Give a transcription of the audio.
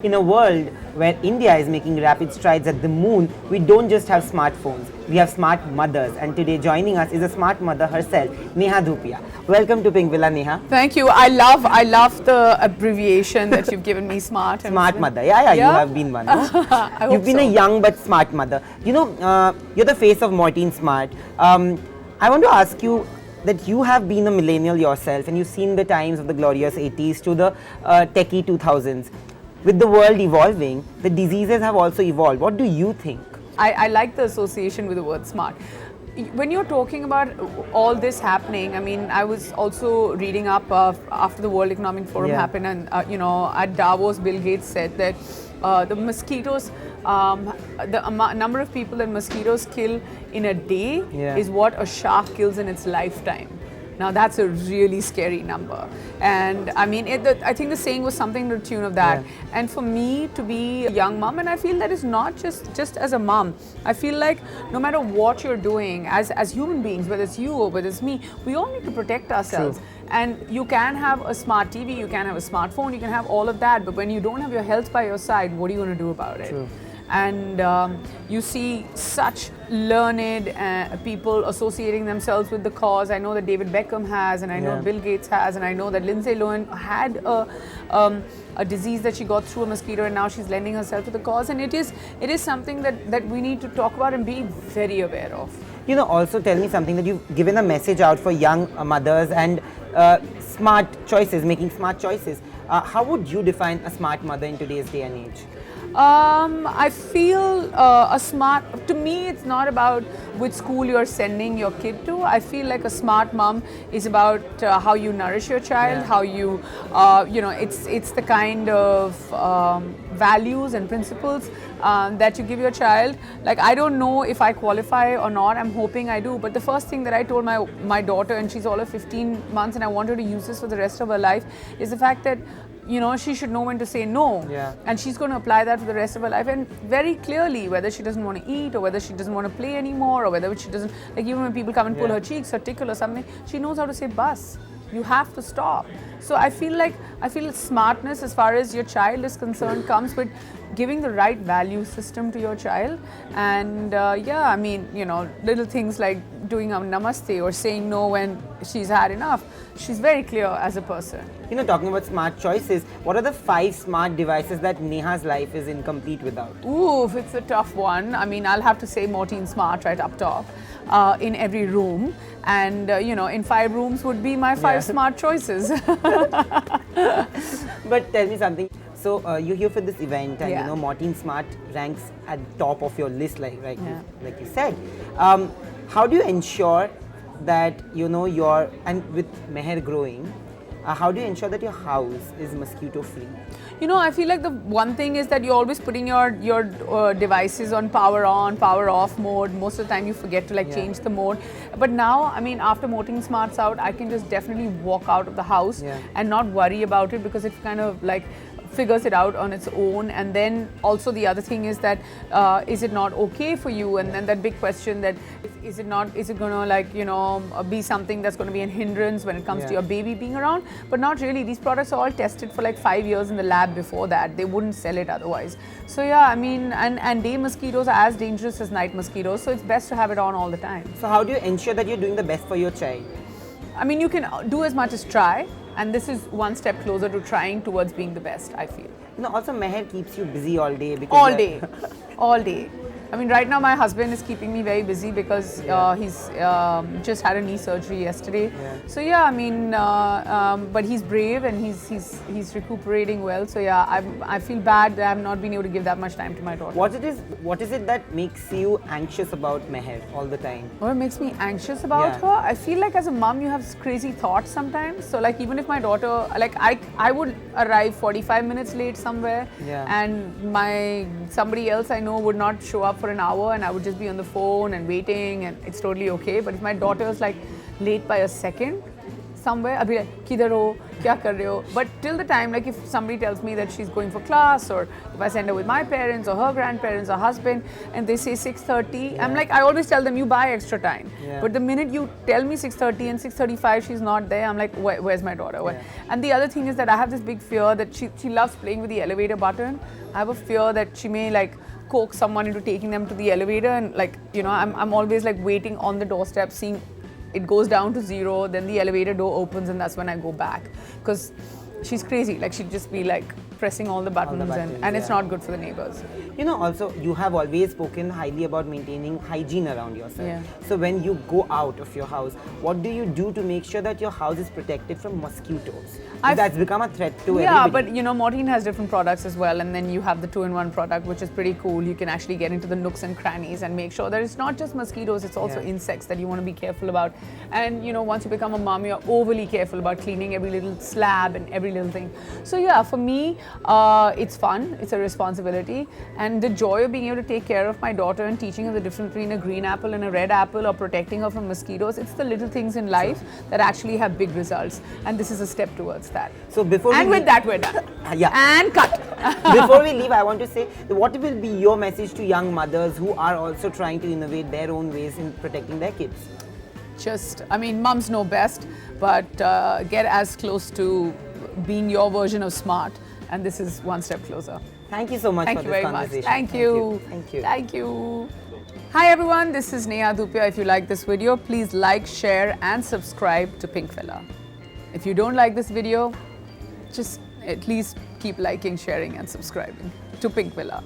In a world where India is making rapid strides at the moon, we don't just have smartphones, we have smart mothers. And today joining us is a smart mother herself, Neha Dhupia. Welcome to Pinkvilla, Neha. Thank you. I love the abbreviation that you've given me, smart. Smart mother. Yeah, you have been one. No? You've been a young but smart mother. You're the face of Mortein Smart. I want to ask you that you have been a millennial yourself and you've seen the times of the glorious 80s to the techie 2000s. With the world evolving, the diseases have also evolved. What do you think? I like the association with the word smart. When you're talking about all this happening, I mean, I was also reading up after the World Economic Forum happened, and at Davos, Bill Gates said that the mosquitoes, the number of people that mosquitoes kill in a day is what a shark kills in its lifetime. Now that's a really scary number, and I mean, I think the saying was something to the tune of that. And for me to be a young mom, and I feel that it's not just as a mom. I feel like no matter what you're doing as human beings, whether it's you or whether it's me, we all need to protect ourselves. True. And you can have a smart TV, you can have a smartphone, you can have all of that, but when you don't have your health by your side, what are you going to do about it? True. And you see such learned people associating themselves with the cause. I know that David Beckham has, and I know Bill Gates has, and I know that Lindsay Lohan had a disease that she got through a mosquito, and now she's lending herself to the cause. And it is something that we need to talk about and be very aware of. Also tell me something that you've given a message out for young mothers and smart choices, making smart choices. How would you define a smart mother in today's day and age? I feel to me, it's not about which school you're sending your kid to. I feel like a smart mom is about how you nourish your child, how you, it's the kind of values and principles that you give your child. Like, I don't know if I qualify or not. I'm hoping I do. But the first thing that I told my daughter, and she's all of 15 months, and I want her to use this for the rest of her life, is the fact that she should know when to say no. And she's going to apply that for the rest of her life, and very clearly, whether she doesn't want to eat or whether she doesn't want to play anymore, or whether she doesn't, like, even when people come and pull her cheeks or tickle or something, she knows how to say bus. You have to stop. So I feel smartness as far as your child is concerned comes with giving the right value system to your child. And I mean, little things like doing a namaste or saying no when she's had enough. She's very clear as a person. Talking about smart choices, what are the 5 smart devices that Neha's life is incomplete without? Ooh, it's a tough one. I mean, I'll have to say Mortein Smart right up top in every room. And, in 5 rooms would be my 5 smart choices. But tell me something. So you're here for this event, and Mortein Smart ranks at top of your list, like you said. How do you ensure that and with Mehr growing, how do you ensure that your house is mosquito free? I feel like the one thing is that you're always putting your devices on power on, power off mode. Most of the time you forget to change the mode. But now, I mean, after Mortein Smart's out, I can just definitely walk out of the house and not worry about it, because it kind of figures it out on its own. And then also the other thing is that is it not okay for you? And then that big question that is it going to be something that's going to be a hindrance when it comes to your baby being around? But not really. These products are all tested for 5 years in the lab before that. They wouldn't sell it otherwise. So I mean, and day mosquitoes are as dangerous as night mosquitoes, so it's best to have it on all the time. So how do you ensure that you're doing the best for your child? I mean, you can do as much as try, and this is one step closer to trying towards being the best, I feel. Also Mehr keeps you busy all day. All day. I mean, right now my husband is keeping me very busy because he's just had a knee surgery yesterday. So I mean, but he's brave and he's recuperating well. So I feel bad that I've not been able to give that much time to my daughter. What is it that makes you anxious about Mehr all the time? What makes me anxious about her? I feel like as a mom you have crazy thoughts sometimes. So even if my daughter, I would arrive 45 minutes late somewhere, and somebody else I know would not show up for an hour, and I would just be on the phone and waiting, and it's totally okay. But if my daughter is late by a second, somewhere, I'll be like, kidhar ho, kya kar rahe ho? But till the time, like if somebody tells me that she's going for class, or if I send her with my parents or her grandparents or husband, and they say 6:30, I'm like, I always tell them, you buy extra time. But the minute you tell me 6:30 and 6:35 she's not there, I'm like, where's my daughter? And the other thing is that I have this big fear that she loves playing with the elevator button. I have a fear that she may like coax someone into taking them to the elevator, and like, you know, I'm always like waiting on the doorstep, seeing it goes down to 0, then the elevator door opens, and that's when I go back, because she's crazy. Like she'd just be like pressing all the buttons, and it's not good for the neighbors. You know, also you have always spoken highly about maintaining hygiene around yourself. So when you go out of your house, what do you do to make sure that your house is protected from mosquitoes? That's become a threat to everybody. Yeah, but you know, Mortein has different products as well, and then you have the 2-in-1 product, which is pretty cool. You can actually get into the nooks and crannies and make sure that it's not just mosquitoes, it's also insects that you want to be careful about. And you know, once you become a mom, you're overly careful about cleaning every little slab and every little thing. So yeah, for me, it's fun, it's a responsibility, and the joy of being able to take care of my daughter and teaching her the difference between a green apple and a red apple, or protecting her from mosquitoes, it's the little things in life that actually have big results, and this is a step towards that. So before with that we're done. And cut. Before we leave, I want to say, what will be your message to young mothers who are also trying to innovate their own ways in protecting their kids? Just, I mean, mums know best, but get as close to being your version of smart, and this is one step closer. Thank you so much for this conversation. Thank you. Thank you. Thank you. Hi everyone, this is Neha Dhupia. If you like this video, please like, share and subscribe to Pinkvilla. If you don't like this video, just at least keep liking, sharing and subscribing to Pinkvilla.